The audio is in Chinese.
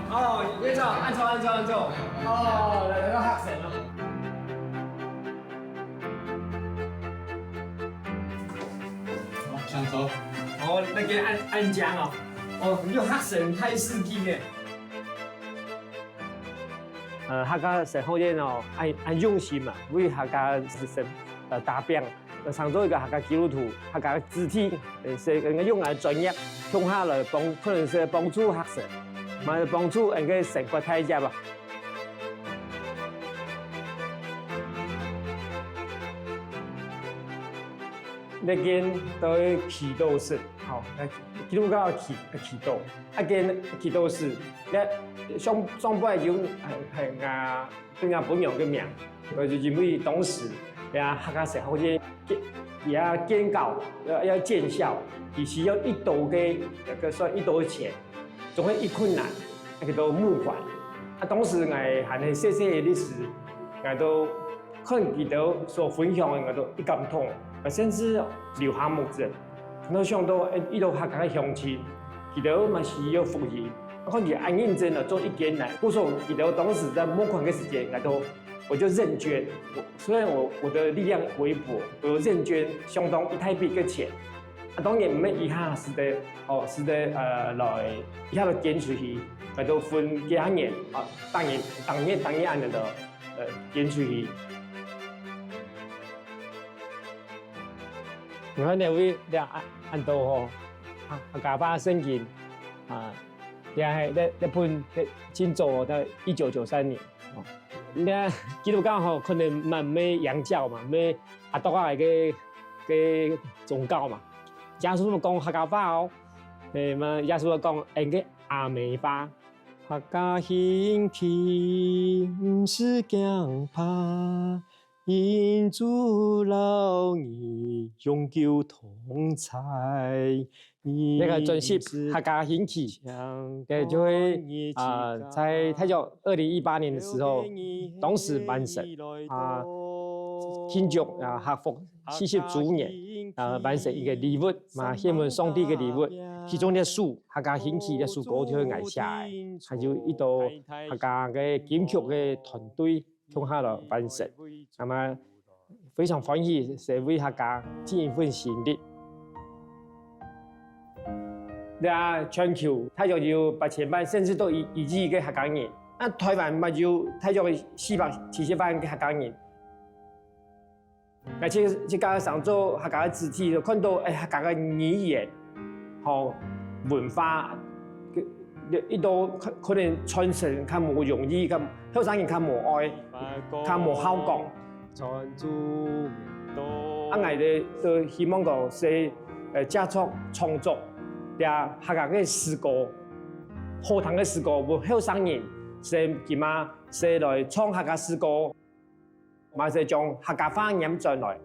哦，院長，按坐。哦，來到學生咯。好，上桌。哦，那個按獎哦。哦，你有學生太司機嘅。客家社會咧哦，按用心嘛，為客家生打拼。上做一個客家基督徒，客家肢體是人家用來專業，向下來可能是幫助學生，嘛幫助人家生活體驗吧。那間都祈禱室，好，基督教祈禱，一間祈禱室，咧上班有係對本樣嘅名，就是因為當時呀客家社會嘅也建構要建校，而需要一刀嘅算一刀錢，總會一困難，叫做募款。當時我還係細嘅歷史，我都可能記得所分享嘅我都一感動。甚至留下木子，我想到遇到客家嘅鄉親，佢哋嘛是要福音，可能很認真的做一件來。故說佢哋當時在募款嘅時間，我就認捐。雖然我的力量微薄，我認捐相當一大筆嘅錢。當然唔係一下是的來一下就捐出去，我都分幾年當年按的捐出去。我看那位按到吼，客家話聖經那本建造在1993年那基督教吼可能沒洋教嘛，沒多個宗教嘛，耶穌講客家話哦，嘛耶穌講個阿美話，客家興起唔是驚怕。因主老兒永久同在，那個專輯客家興起，就會在泰國2018年的時候，當時辦成慶祝客服40週年，辦成一個禮物嘛，獻給上帝嘅禮物，其中的書客家興起的書稿就會挨下來，還有一道客家嘅編曲嘅團隊。向下來完成，那麼非常歡喜社會客家盡一份心力。全球大約有8000萬，甚至都1億嘅客家人。台灣嘛有大約470萬嘅客家人。而且加上做客家嘅肢體，就看到客家嘅語言和文化。一道可能傳承較無容易，咁後生人較無愛，較無效講。我哋都希望講是加速創作，客家嘅詩歌，好聽嘅詩歌，無後生人是點啊？是來唱客家詩歌，嘛是將客家話念進來。